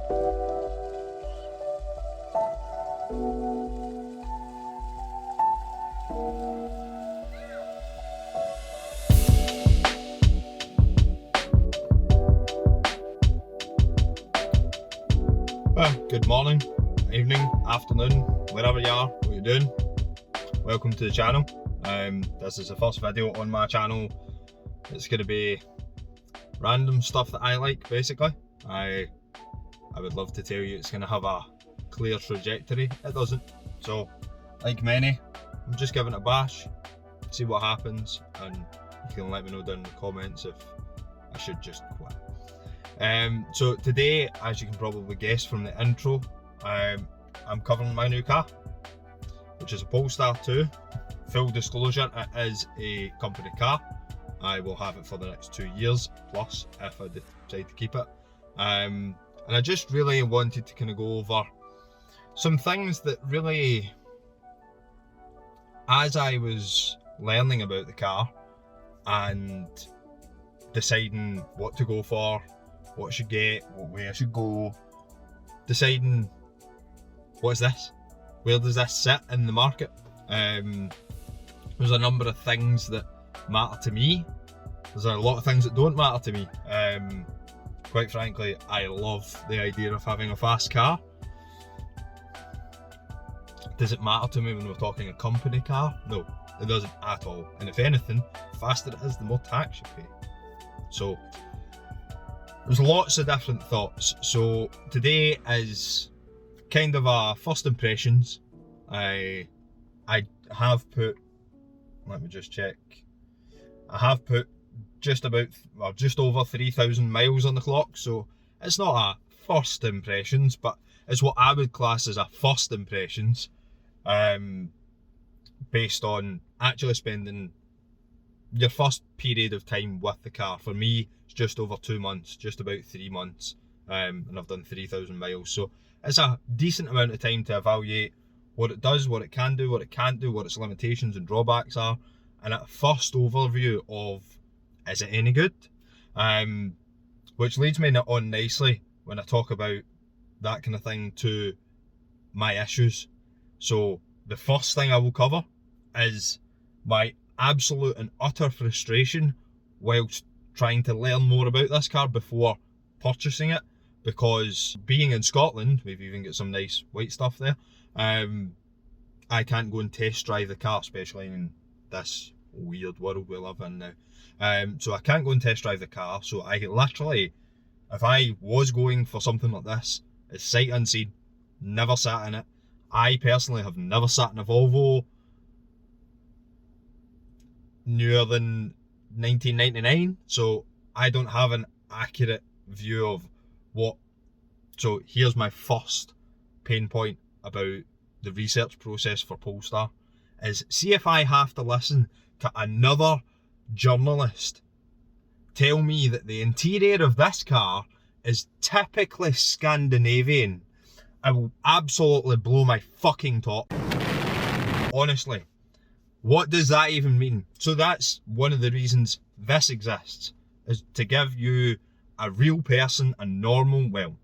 Well, good morning, evening, afternoon, wherever you are, what you're doing. Welcome to the channel. This is the first video on my channel. It's going to be random stuff that I like, basically. I would love to tell you it's going to have a clear trajectory. It doesn't. So, like many, I'm just giving it a bash, see what happens, and you can let me know down in the comments if I should just quit. So today, as you can probably guess from the intro, I'm covering my new car, which is a Polestar 2. Full disclosure, it is a company car. I will have it for the next 2 years plus if I decide to keep it. And I just really wanted to kind of go over some things that really, as I was learning about the car and deciding what to go for, what I should get, what way I should go, deciding what's this, where does this sit in the market. There's a number of things that matter to me. There's a lot of things that don't matter to me. Quite frankly, I love the idea of having a fast car. Does it matter to me when we're talking a company car? No, it doesn't at all. And if anything, the faster it is, the more tax you pay. So there's lots of different thoughts. So today is kind of a first impressions. I have put, let me just check, I have put just over 3,000 miles on the clock, so it's not a first impressions, but it's what I would class as a first impressions, based on actually spending your first period of time with the car. For me, it's just over 2 months, just about 3 months, and I've done 3,000 miles. So it's a decent amount of time to evaluate what it does, what it can do, what it can't do, what its limitations and drawbacks are, and a first overview of, is it any good? Which leads me on nicely when I talk about that kind of thing to my issues. So the first thing I will cover is my absolute and utter frustration whilst trying to learn more about this car before purchasing it, because being in Scotland, we've even got some nice white stuff there, I can't go and test drive the car, especially in this weird world we live in now. So I can't go and test drive the car, so I literally, if I was going for something like this, it's sight unseen, never sat in it. I personally have never sat in a Volvo newer than 1999, so I don't have an accurate view of what. So here's my first pain point about the research process for Polestar, is see if I have to listen to another journalist tell me that the interior of this car is typically Scandinavian, I will absolutely blow my fucking top. Honestly. What does that even mean? So that's one of the reasons this exists, is to give you a real person, a normal, well,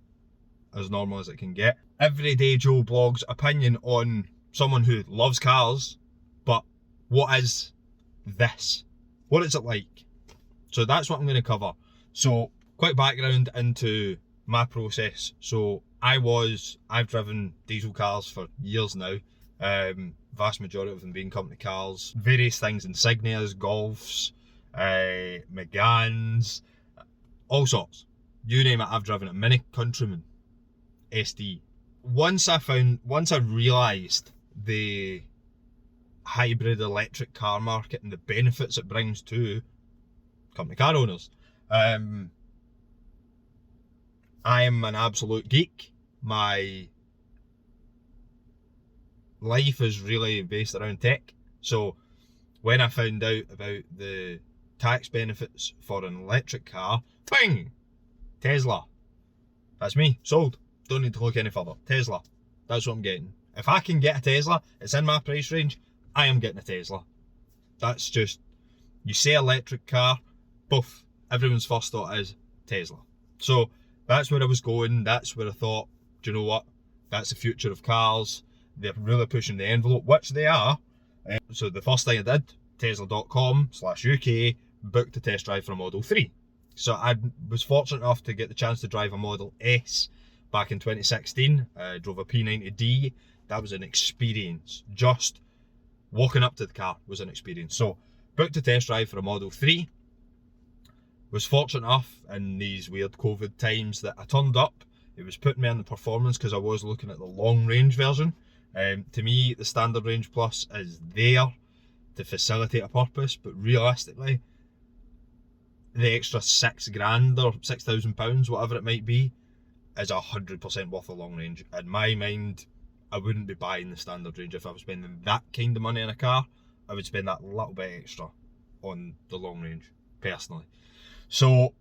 as normal as it can get, everyday Joe Blog's opinion on someone who loves cars, but what is this? What is it like? So that's what I'm going to cover. So quick background into my process. So I've driven diesel cars for years now. Vast majority of them being company cars, various things, Insignias, Golfs, Meganes, all sorts. You name it, I've driven it. Mini Countryman, SD. Once I realised the hybrid electric car market and the benefits it brings to company car owners, I am an absolute geek. My life is really based around tech. So when I found out about the tax benefits for an electric car, bang! Tesla. That's me, sold. Don't need to look any further. Tesla. That's what I'm getting. If I can get a Tesla, it's in my price range, I am getting a Tesla. That's just, you say electric car, poof, everyone's first thought is Tesla. So that's where I was going. That's where I thought, do you know what? That's the future of cars. They're really pushing the envelope, which they are. So the first thing I did, tesla.com/UK, booked a test drive for a Model 3. So I was fortunate enough to get the chance to drive a Model S back in 2016. I drove a P90D. That was an experience. Just walking up to the car was an experience. So booked a test drive for a Model 3. Was fortunate enough in these weird COVID times that I turned up. It was putting me in the performance because I was looking at the long range version. To me, the standard range plus is there to facilitate a purpose, but realistically, the extra £6,000 or £6,000, whatever it might be, is 100% worth a long range. In my mind, I wouldn't be buying the standard range if I was spending that kind of money on a car. I would spend that little bit extra on the long range, personally. So,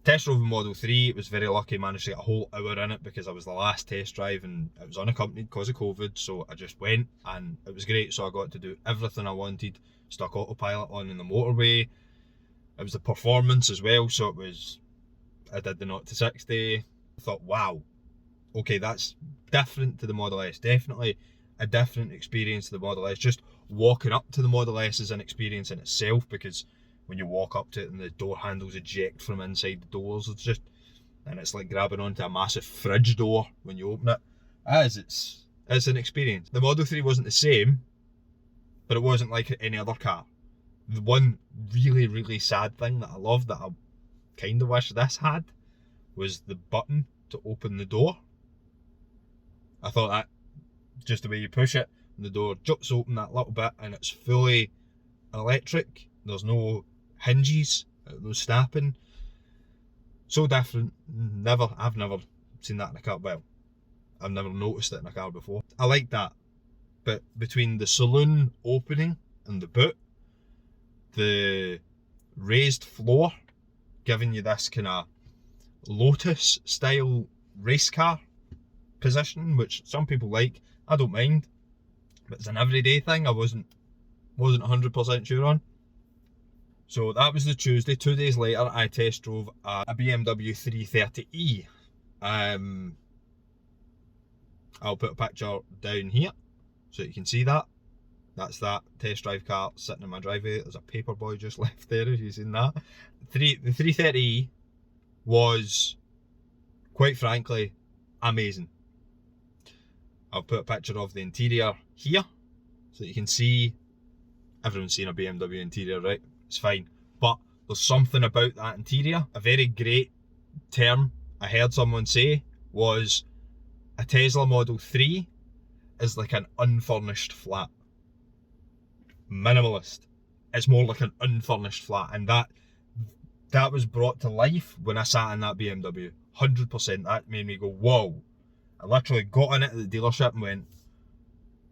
test drove the Model 3, it was very lucky, managed to get a whole hour in it because I was the last test drive and it was unaccompanied because of COVID, so I just went and it was great. So I got to do everything I wanted, stuck autopilot on in the motorway. It was the performance as well, so I did the 0 to 60. I thought, wow, okay, that's different to the Model S, definitely a different experience to the Model S. Just walking up to the Model S is an experience in itself, because when you walk up to it and the door handles eject from inside the doors, it's like grabbing onto a massive fridge door when you open it. It's an experience. The Model 3 wasn't the same, but it wasn't like any other car. The one really, really sad thing that I loved, that I kind of wish this had, was the button to open the door. I thought that, just the way you push it, and the door jumps open that little bit, and it's fully electric. There's no hinges, no snapping. So different. I've never seen that in a car. Well, I've never noticed it in a car before. I like that. But between the saloon opening and the boot, the raised floor, giving you this kind of Lotus style race car position, which some people like, I don't mind. But it's an everyday thing I wasn't 100% sure on. So that was the Tuesday. 2 days later, I test drove a BMW 330e. I'll put a picture down here so you can see that. That's that test drive car sitting in my driveway. There's a paper boy just left there, if you've seen that. The 330e was, quite frankly, amazing. I'll put a picture of the interior here so you can see. Everyone's seen a BMW interior, right? It's fine. But there's something about that interior. A very great term I heard someone say was a Tesla Model 3 is like an unfurnished flat. Minimalist. It's more like an unfurnished flat, and that was brought to life when I sat in that BMW. 100%. That made me go, whoa. I literally got in it at the dealership and went,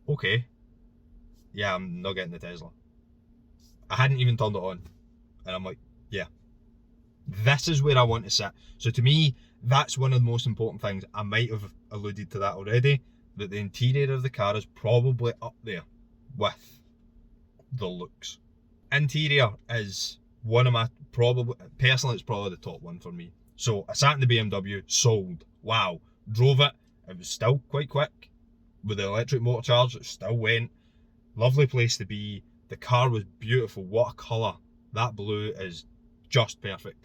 okay, yeah, I'm not getting the Tesla. I hadn't even turned it on, and I'm like, yeah, this is where I want to sit. So to me, that's one of the most important things. I might have alluded to that already, that the interior of the car is probably up there with the looks. Interior is one of my, personally, it's probably the top one for me. So I sat in the BMW, sold, wow, drove it. It was still quite quick with the electric motor charge. It still went. Lovely place to be. The car was beautiful. What a colour. That blue is just perfect.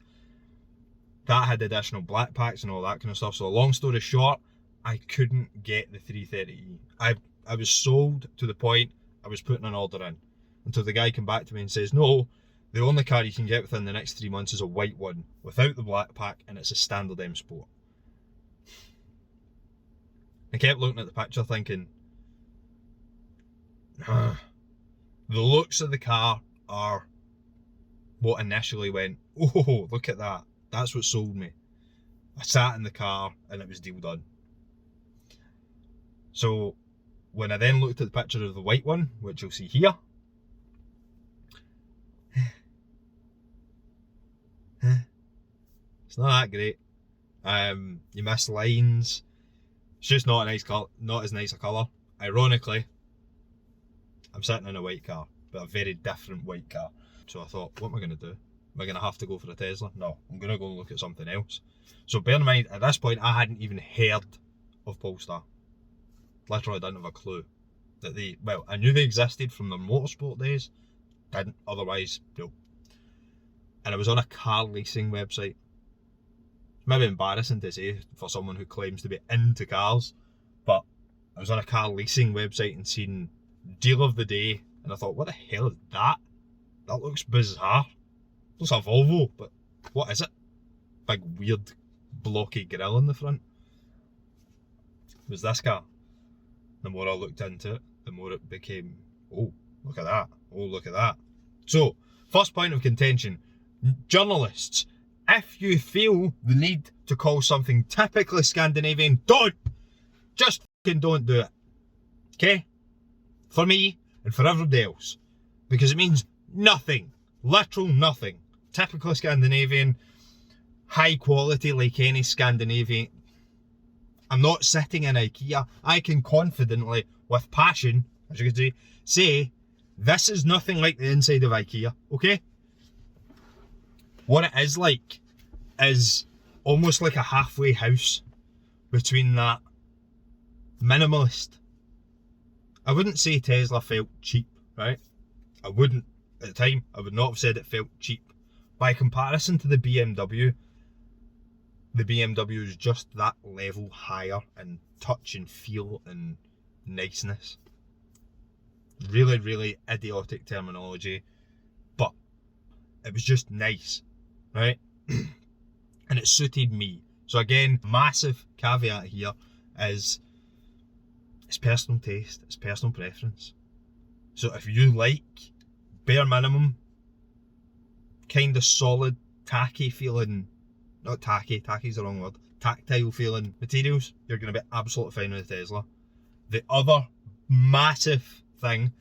That had additional black packs and all that kind of stuff. So long story short, I couldn't get the 330e. I was sold to the point I was putting an order in, until the guy came back to me and says, no, the only car you can get within the next 3 months is a white one without the black pack, and it's a standard M Sport. I kept looking at the picture thinking, the looks of the car are what initially went, oh, look at that. That's what sold me. I sat in the car and it was deal done. So when I then looked at the picture of the white one, which you'll see here, it's not that great. You miss lines. It's just not a nice colour, not as nice a colour. Ironically, I'm sitting in a white car, but a very different white car. So I thought, what am I going to do? Am I going to have to go for a Tesla? No, I'm going to go look at something else. So bear in mind, at this point, I hadn't even heard of Polestar. Literally didn't have a clue that I knew they existed from their motorsport days, didn't otherwise, no. And it was on a car leasing website. Maybe embarrassing to say for someone who claims to be into cars, but I was on a car leasing website and seen deal of the day, and I thought, what the hell is that? That looks bizarre. It looks like a Volvo, but what is it? Big weird blocky grille in the front. It was this car. The more I looked into it, the more it became, oh, look at that. Oh, look at that. So, first point of contention, journalists, if you feel the need to call something typically Scandinavian, don't! Just fucking don't do it. Okay? For me, and for everybody else. Because it means nothing. Literal nothing. Typically Scandinavian, high quality like any Scandinavian. I'm not sitting in IKEA. I can confidently, with passion, as you can say this is nothing like the inside of IKEA, okay? What it is like is almost like a halfway house between that minimalist. I wouldn't say Tesla felt cheap, right? I wouldn't. At the time, I would not have said it felt cheap. By comparison to the BMW is just that level higher in touch and feel and niceness. Really, really idiotic terminology, but it was just nice, right? And it suited me. So again, massive caveat here is it's personal taste, it's personal preference. So if you like bare minimum, kind of solid, tacky feeling, not tacky, tacky's the wrong word, tactile feeling materials, you're going to be absolutely fine with a Tesla. The other massive thing,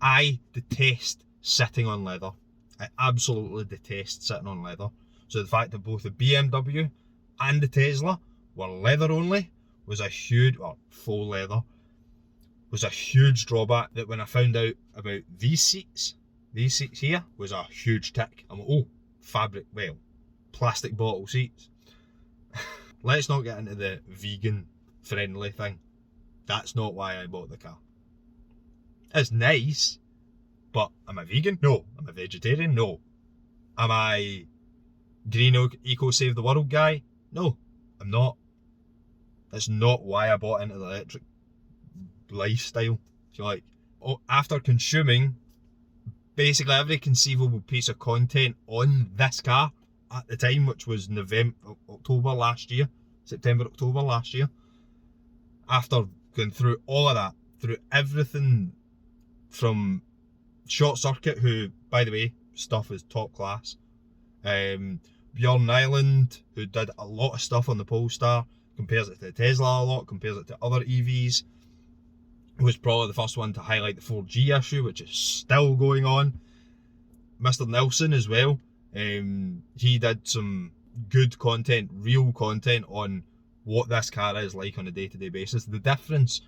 I detest sitting on leather. I absolutely detest sitting on leather. So the fact that both the BMW and the Tesla were leather only was a huge, or faux leather, was a huge drawback. That when I found out about these seats here, was a huge tick. I'm like, oh, fabric, well, plastic bottle seats. Let's not get into the vegan friendly thing. That's not why I bought the car. It's nice, but am I vegan? No. Am I vegetarian? No. Am I green eco save the world guy? No, I'm not. That's not why I bought into the electric lifestyle, if you like. After consuming basically every conceivable piece of content on this car at the time, which was October last year, September, October last year, after going through all of that, through everything from Short Circuit, who, by the way, stuff is top class, Bjorn Nyland, who did a lot of stuff on the Polestar, compares it to the Tesla a lot, compares it to other EVs, was probably the first one to highlight the 4G issue, which is still going on. Mr. Nelson as well, he did some good content, real content on what this car is like on a day-to-day basis. The difference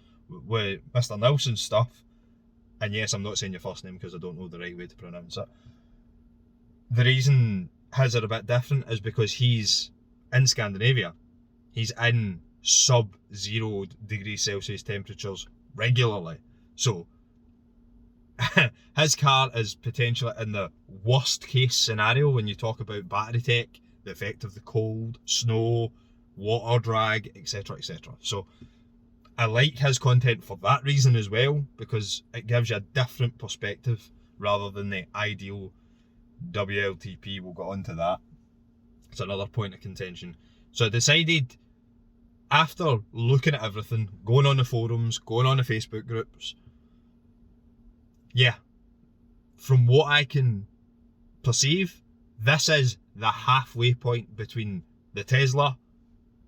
with Mr. Nelson's stuff, and yes, I'm not saying your first name because I don't know the right way to pronounce it. The reason his are a bit different is because he's in Scandinavia. He's in sub-0 degrees Celsius temperatures regularly. So his car is potentially in the worst case scenario when you talk about battery tech, the effect of the cold, snow, water drag, etc, etc. So I like his content for that reason as well, because it gives you a different perspective rather than the ideal WLTP. We'll get onto that. It's another point of contention. So I decided, after looking at everything, going on the forums, going on the Facebook groups, yeah, from what I can perceive, this is the halfway point between the Tesla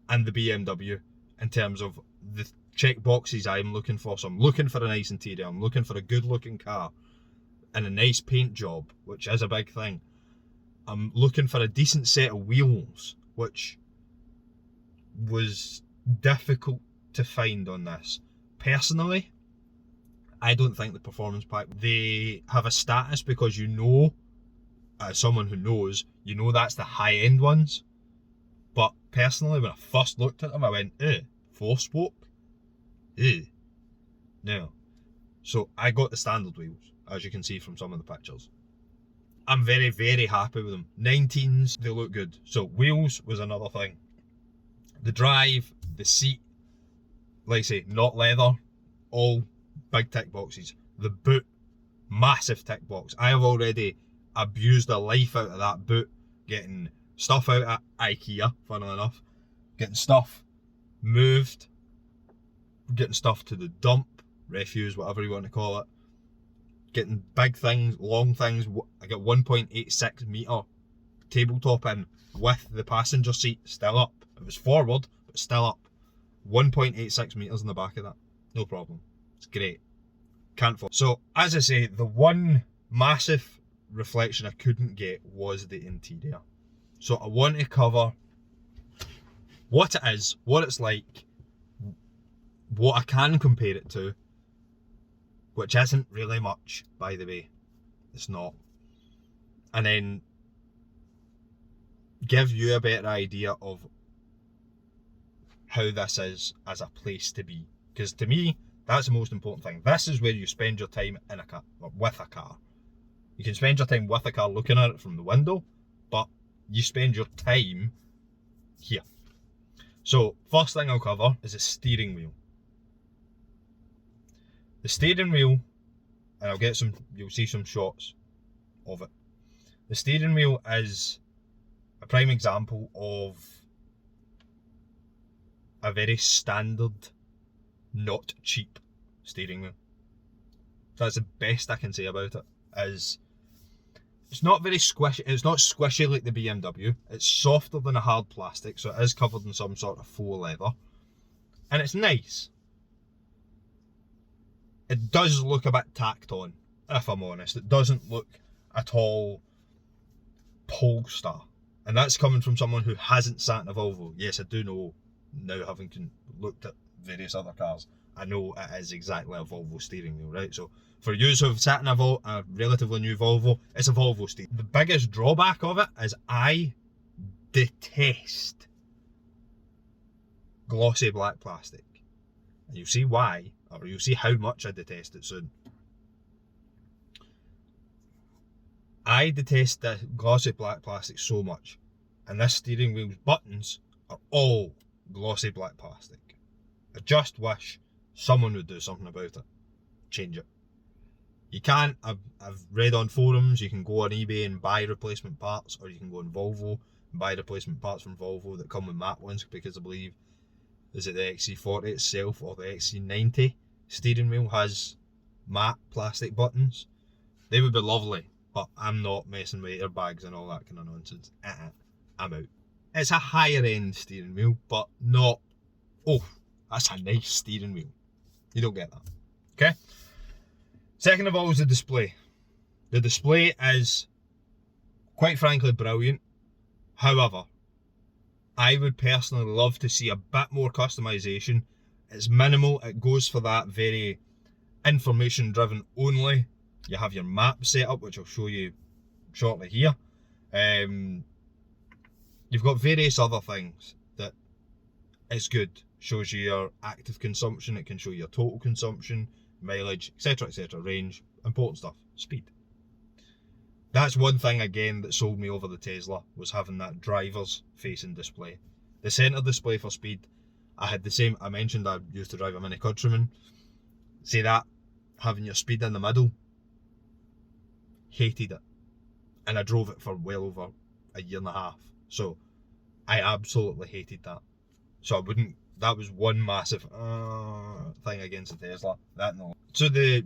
and the BMW in terms of the check boxes I'm looking for. So I'm looking for a nice interior, I'm looking for a good looking car and a nice paint job, which is a big thing. I'm looking for a decent set of wheels, which was difficult to find on this. Personally, I don't think the performance pack, they have a status because you know, as someone who knows, you know that's the high end ones, but personally, when I first looked at them, I went, 4-spoke? No. So I got the standard wheels, as you can see from some of the pictures. I'm very, very happy with them. 19s, they look good. So wheels was another thing. The drive, the seat, like I say, not leather, all big tick boxes. The boot, massive tick box. I have already abused the life out of that boot, getting stuff out at IKEA, funnily enough, getting stuff moved, getting stuff to the dump, refuse, whatever you want to call it, getting big things, long things. I got 1.86 metre tabletop in with the passenger seat still up. It was forward, but still up. 1.86 metres in the back of that. No problem. It's great. Can't fall. So, as I say, the one massive reflection I couldn't get was the interior. So I want to cover what it is, what it's like, what I can compare it to, which isn't really much, by the way. It's not. And then give you a better idea of how this is as a place to be. Because to me, that's the most important thing. This is where you spend your time in a car, or with a car. You can spend your time with a car looking at it from the window, but you spend your time here. So, first thing I'll cover is the steering wheel. The steering wheel, and I'll get some, you'll see some shots of it. The steering wheel is a prime example of a very standard, not cheap steering wheel. That's the best I can say about it. Is it's not very squishy. It's not squishy like the BMW. It's softer than a hard plastic, so it is covered in some sort of faux leather, and it's nice. It does look a bit tacked on, if I'm honest. It doesn't look at all Polestar, and that's coming from someone who hasn't sat in a Volvo. Yes, I do know now, having looked at various other cars, I know it is exactly a Volvo steering wheel, right? So for you who have sat in a relatively new Volvo, it's a Volvo steering. The biggest drawback of it is I detest glossy black plastic. And you'll see why, or you'll see how much I detest it soon. I detest the glossy black plastic so much, and this steering wheel's buttons are all glossy black plastic. I just wish someone would do something about it. Change it. You can't, I've read on forums, you can go on eBay and buy replacement parts, or you can go on Volvo and buy replacement parts from Volvo that come with matte ones, because I believe, is it the XC40 itself or the XC90 steering wheel has matte plastic buttons. They would be lovely, but I'm not messing with airbags and all that kind of nonsense. I'm out. It's a higher end steering wheel, but not, oh, that's a nice steering wheel. You don't get that. Okay? Second of all is the display. The display is, quite frankly, brilliant. However, I would personally love to see a bit more customization. It's minimal. It goes for that very information driven only. You have your map set up, which I'll show you shortly here. You've got various other things that is good. Shows you your active consumption, it can show your total consumption, mileage, etc, range, important stuff, speed. That's one thing again that sold me over the Tesla, was having that driver's facing display. The centre display for speed, I had the same. I mentioned I used to drive a Mini Countryman. See that, having your speed in the middle, hated it. And I drove it for well over a year and a half. So I absolutely hated that. So I wouldn't, that was one massive thing against the Tesla. That no. So the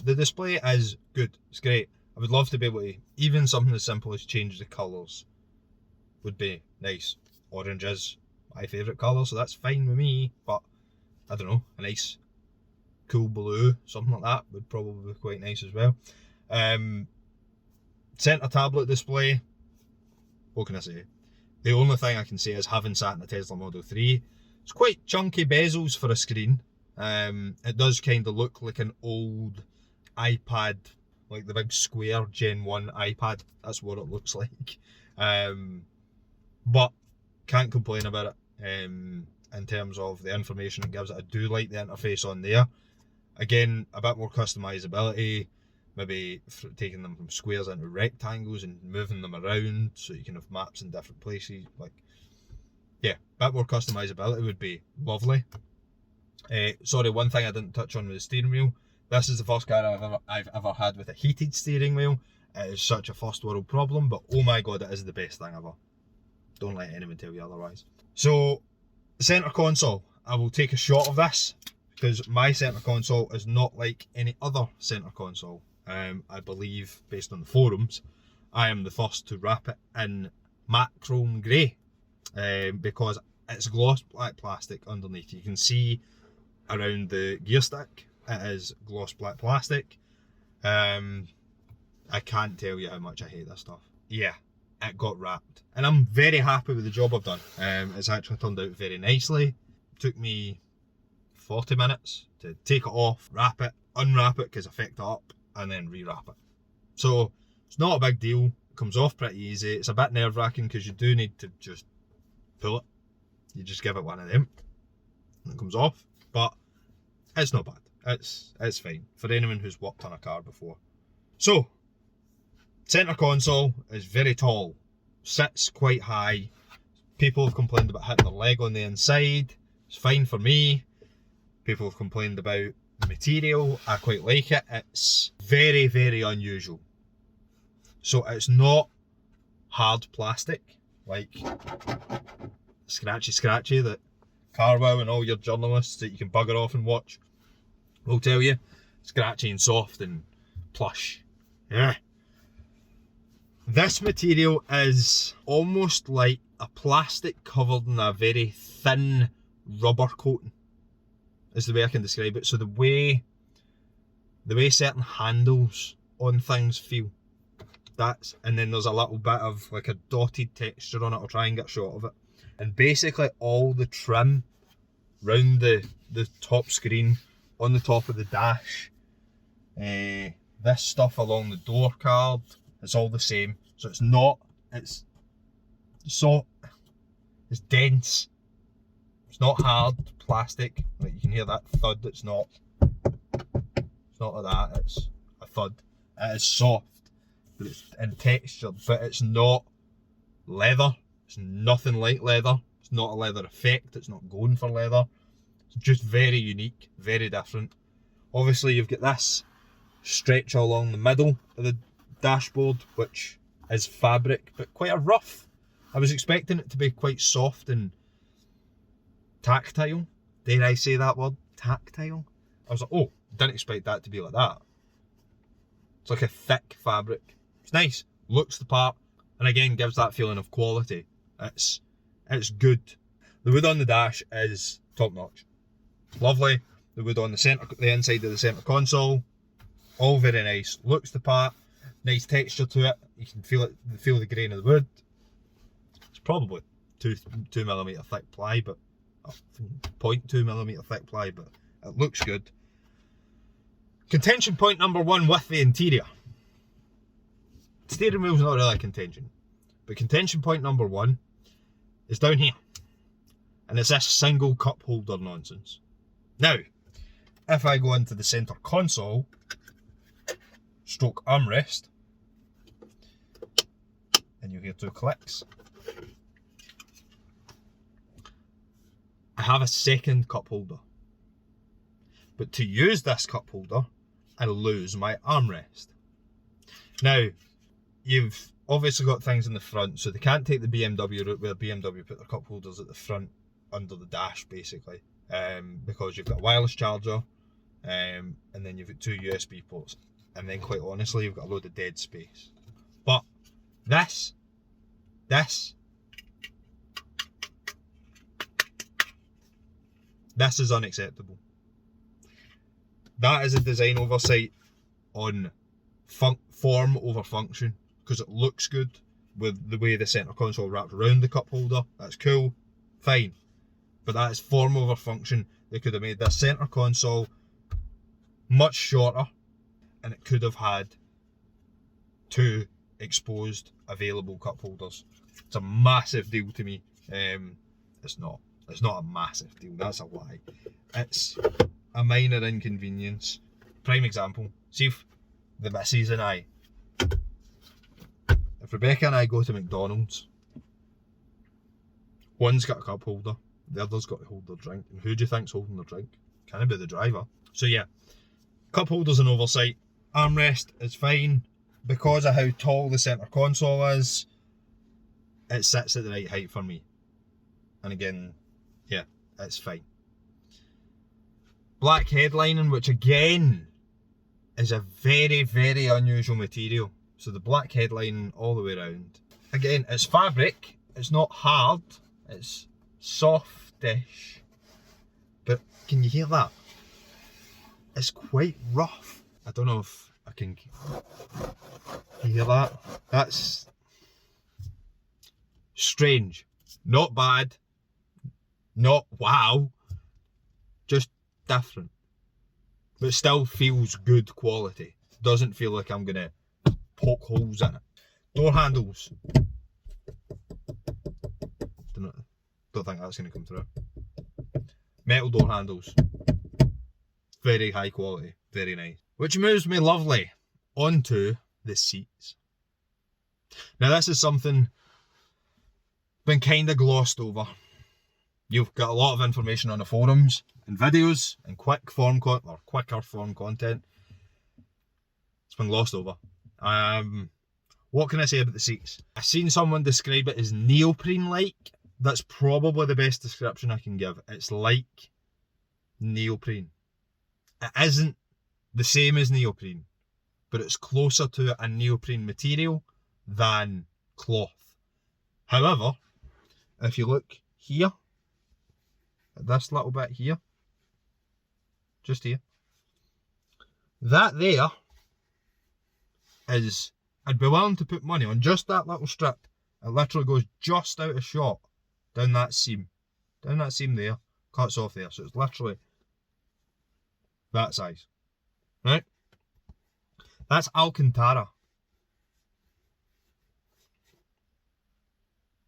display is good. It's great. I would love to be able to, even something as simple as change the colours would be nice. Orange is my favourite colour, so that's fine with me, but I don't know, a nice cool blue, something like that would probably be quite nice as well. Centre tablet display, what can I say? The only thing I can say is, having sat in a Tesla Model 3, it's quite chunky bezels for a screen. It does kind of look like an old iPad, like the big square Gen 1 iPad. That's what it looks like. But can't complain about it. In terms of the information it gives, I do like the interface on there. Again, a bit more customizability, maybe taking them from squares into rectangles and moving them around so you can have maps in different places. Like, yeah, a bit more customizability would be lovely. Sorry, one thing I didn't touch on with the steering wheel. This is the first car I've ever had with a heated steering wheel. It is such a first world problem, but oh my god, it is the best thing ever. Don't let anyone tell you otherwise. So, centre console. I will take a shot of this because my centre console is not like any other centre console. I believe, based on the forums, I am the first to wrap it in matte chrome grey because it's gloss black plastic underneath. You can see around the gear stick, it is gloss black plastic. I can't tell you how much I hate this stuff. Yeah, it got wrapped. And I'm very happy with the job I've done. It's actually turned out very nicely. It took me 40 minutes to take it off, wrap it, unwrap it because I fucked it up, and then rewrap it. So it's not a big deal. It comes off pretty easy. It's a bit nerve wracking because you do need to just pull it. You just give it one of them and it comes off. But it's not bad. It's fine for anyone who's worked on a car before. So, centre console is very tall, sits quite high. People have complained about hitting their leg on the inside. It's fine for me. People have complained about the material. I quite like it. It's very, very unusual. So it's not hard plastic like scratchy that Carwow and all your journalists that you can bugger off and watch will tell you. Scratchy and soft and plush. Yeah. This material is almost like a plastic covered in a very thin rubber coating, is the way I can describe it. So the way certain handles on things feel, and then there's a little bit of like a dotted texture on it. I'll try and get a shot of it. And basically all the trim round the top screen, on the top of the dash, this stuff along the door card, it's all the same. So it's not, it's dense. It's not hard plastic. Like you can hear that thud. It's not like that. It's a thud. It is soft, but it's in texture. But it's not leather. It's nothing like leather. It's not a leather effect. It's not going for leather. It's just very unique, very different. Obviously, you've got this stretch along the middle of the dashboard, which is fabric, but quite a rough. I was expecting it to be quite soft and tactile. Dare I say that word? Tactile? I was like, oh, didn't expect that to be like that. It's like a thick fabric. It's nice, looks the part, and again gives that feeling of quality. It's good. The wood on the dash is top notch. Lovely. The wood on the inside of the centre console, all very nice. Looks the part. Nice texture to it. You can feel the grain of the wood. It's probably 2mm thick ply, but 0.2mm thick ply, but it looks good. Contention point number one with the interior. Steering wheel's not really a contention, but contention point number one is down here, and it's this single cup holder nonsense. Now, if I go into the centre console, stroke armrest, and you'll hear 2 clicks, I have a second cup holder. But to use this cup holder, I lose my armrest. Now, you've obviously got things in the front, so they can't take the BMW route where BMW put their cup holders at the front under the dash, basically, because you've got a wireless charger, and then you've got 2 USB ports, and then quite honestly, you've got a load of dead space. But this is unacceptable. That is a design oversight on form over function, because it looks good with the way the centre console wrapped around the cup holder. That's cool, fine. But that is form over function. They could have made this centre console much shorter, and it could have had 2 exposed available cup holders. It's a massive deal to me. It's not. It's not a massive deal. That's a lie. It's a minor inconvenience. Prime example. See if the missus and I, if Rebecca and I go to McDonald's, one's got a cup holder, the other's got to hold their drink. And who do you think's holding their drink? Can it be the driver? So yeah, cup holder's an oversight. Armrest is fine. Because of how tall the centre console is, it sits at the right height for me. And again, yeah, it's fine. Black headlining, which again is a very, very unusual material. So the black headlining all the way around. Again, it's fabric. It's not hard. It's softish. But can you hear that? It's quite rough. I don't know if I can hear that. That's strange. Not bad. Not wow. Just different. But still feels good quality. Doesn't feel like I'm gonna poke holes in it. Door handles. Don't think that's gonna come through. Metal door handles. Very high quality. Very nice. Which moves me lovely onto the seats. Now this is something been kind of glossed over. You've got a lot of information on the forums and videos and quicker form content. It's been glossed over. What can I say about the seats? I've seen someone describe it as neoprene-like. That's probably the best description I can give. It's like neoprene. It isn't the same as neoprene, but it's closer to a neoprene material than cloth. However, if you look here, at this little bit here, just here, that there is, I'd be willing to put money on just that little strip. It literally goes just out of shot down that seam there, cuts off there, so it's literally that size, right? That's Alcantara.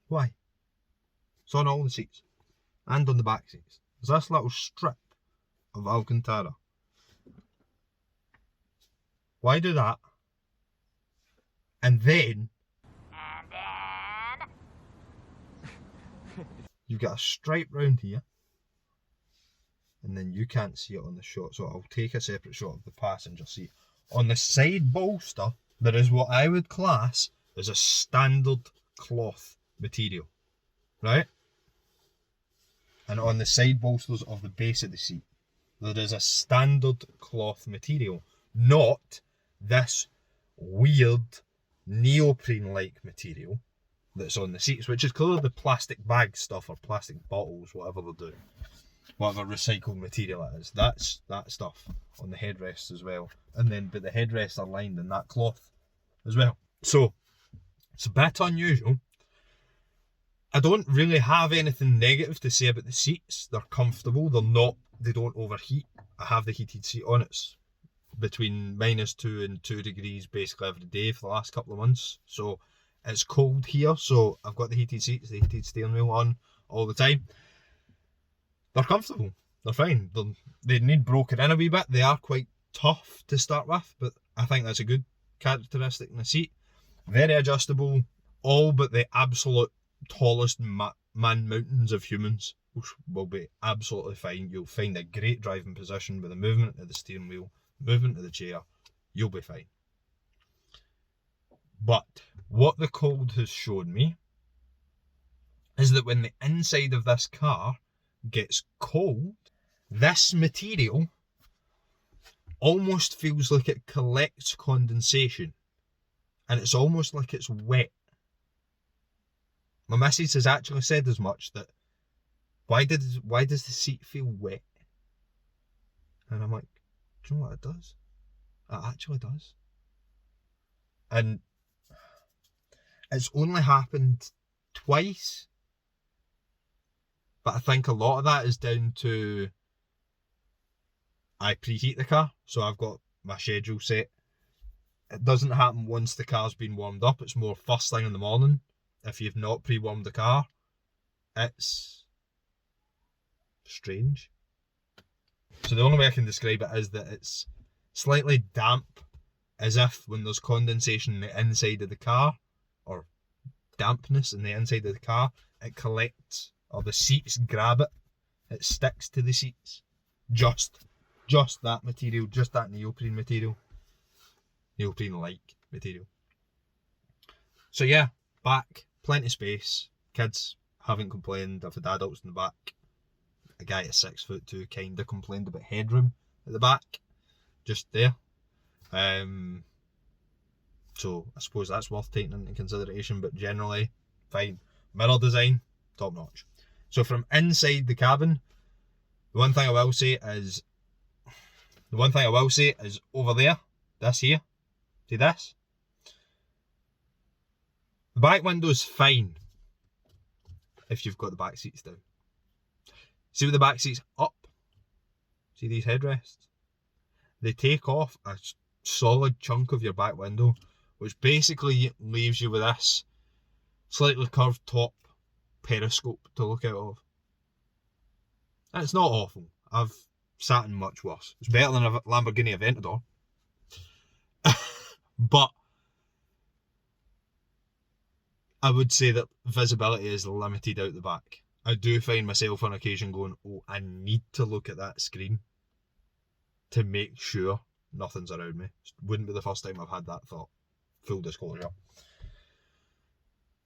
Why? It's on all the seats and on the back seats. There's this little strip of Alcantara. Why do that? And then you've got a stripe round here, and then you can't see it on the shot, so I'll take a separate shot of the passenger seat. On the side bolster, there is what I would class as a standard cloth material, right? And on the side bolsters of the base of the seat, there is a standard cloth material, not this weird neoprene-like material that's on the seats, which is clearly the plastic bag stuff or plastic bottles, whatever they're doing, whatever recycled material it is. That's that stuff on the headrests as well, and then but the headrests are lined in that cloth as well. So it's a bit unusual. I don't really have anything negative to say about the seats. They're comfortable. They don't overheat. I have the heated seat on. It's between -2 and 2 degrees basically every day for the last couple of months. So it's cold here. So I've got the heated seats, the heated steering wheel on all the time. They're comfortable. They're fine. They need broken in a wee bit. They are quite tough to start with, but I think that's a good characteristic in the seat. Very adjustable. All but the absolute tallest man mountains of humans will be absolutely fine. You'll find a great driving position with the movement of the steering wheel, movement of the chair. You'll be fine. But what the cold has shown me is that when the inside of this car gets cold, this material almost feels like it collects condensation, and it's almost like it's wet. My missus has actually said as much, that why does the seat feel wet? And I'm like, do you know what it does? It actually does. And it's only happened twice, but I think a lot of that is down to I preheat the car, so I've got my schedule set. It doesn't happen once the car's been warmed up. It's more first thing in the morning. If you've not pre-warmed the car, It's strange. So the only way I can describe it is that it's slightly damp, as if when there's condensation in the inside of the car, or dampness in the inside of the car, it collects, or the seats grab it. It sticks to the seats. Just that material, just that neoprene material. Neoprene-like material. So yeah, back, plenty of space. Kids haven't complained. I've had adults in the back. A guy at 6'2" kinda complained about headroom at the back. Just there. So I suppose that's worth taking into consideration, but generally, fine. Mirror design, top notch. So from inside the cabin, the one thing I will say is over there, this here, see this? The back window's fine if you've got the back seats down. See with the back seats up, see these headrests? They take off a solid chunk of your back window, which basically leaves you with this slightly curved top periscope to look out of. And it's not awful. I've sat in much worse. It's better than a Lamborghini Aventador. But I would say that visibility is limited out the back. I do find myself on occasion going, oh, I need to look at that screen to make sure nothing's around me. It wouldn't be the first time I've had that thought. Full disclosure.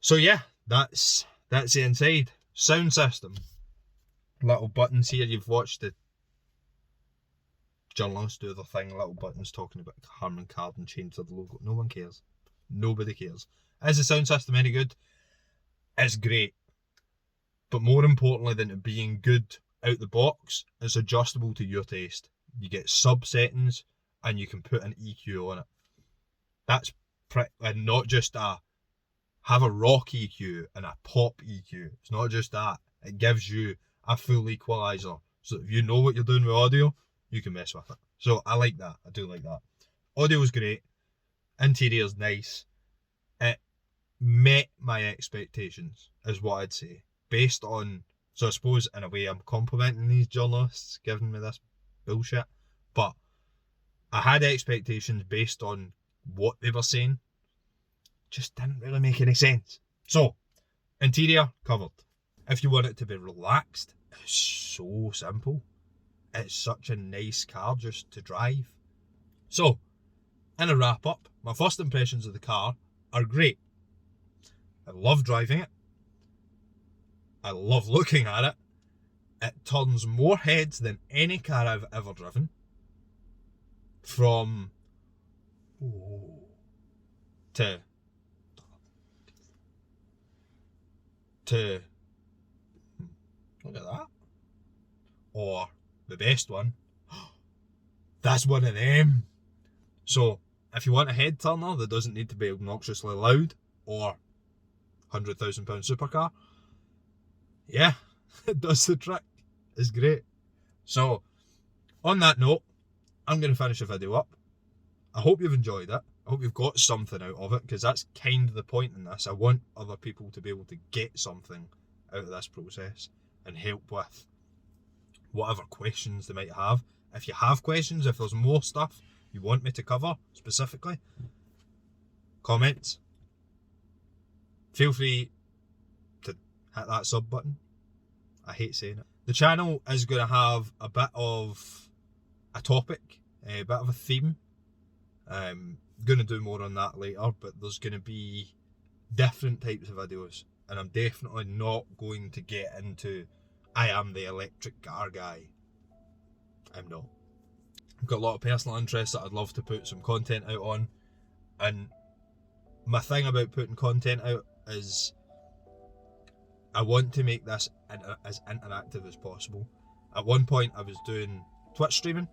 So yeah, that's the inside. Sound system. Little buttons here. You've watched the journalists do their thing. Little buttons talking about Harman Kardon change the logo. No one cares. Nobody cares. Is the sound system any good? It's great. But more importantly than it being good out the box, it's adjustable to your taste. You get sub settings and you can put an EQ on it. That's and not just have a rock EQ and a pop EQ. It's not just that. It gives you a full equalizer. So if you know what you're doing with audio, you can mess with it. So I like that. I do like that. Audio's great. Interior's nice. It met my expectations, is what I'd say. Based on, so I suppose in a way I'm complimenting these journalists giving me this bullshit, but I had expectations based on what they were saying. Just didn't really make any sense. So, interior covered. If you want it to be relaxed, it's so simple. It's such a nice car just to drive. So, in a wrap up, my first impressions of the car are great. I love driving it. I love looking at it. It turns more heads than any car I've ever driven. From to look at that. Or the best one, that's one of them. So if you want a head turner that doesn't need to be obnoxiously loud or £100,000 supercar, yeah, it does the trick. It's great. So on that note, I'm going to finish the video up. I hope you've enjoyed it. I hope you've got something out of it, because that's kind of the point in this. I want other people to be able to get something out of this process and help with whatever questions they might have. If you have questions, if there's more stuff you want me to cover specifically, comments. Feel free to hit that sub button. I hate saying it. The channel is going to have a bit of a topic, a bit of a theme. Going to do more on that later, but there's going to be different types of videos, and I'm definitely not going to get into I am the electric car guy. I'm not. I've got a lot of personal interests that I'd love to put some content out on, and my thing about putting content out is I want to make this as interactive as possible. At one point I was doing Twitch streaming,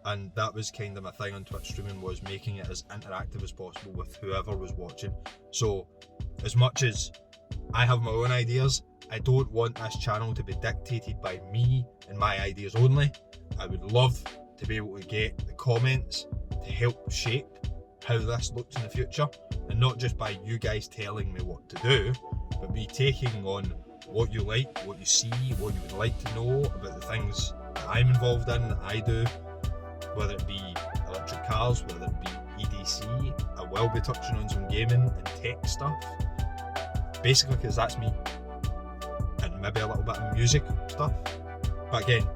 and that was kind of my thing on Twitch streaming, was making it as interactive as possible with whoever was watching. So as much as I have my own ideas, I don't want this channel to be dictated by me and my ideas only. I would love to be able to get the comments to help shape how this looks in the future, and not just by you guys telling me what to do, but me taking on what you like, what you see, what you would like to know about the things that I'm involved in, that I do, whether it be electric cars, whether it be EDC. I will be touching on some gaming and tech stuff, basically because that's me, and maybe a little bit of music stuff. But again,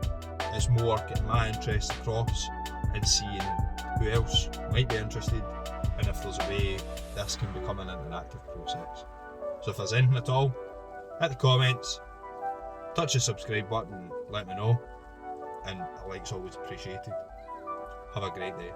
it's more getting my interest across and seeing who else might be interested, and if there's a way this can become an interactive process. So if there's anything at all, hit the comments, touch the subscribe button, let me know, and a like's always appreciated. Have a great day.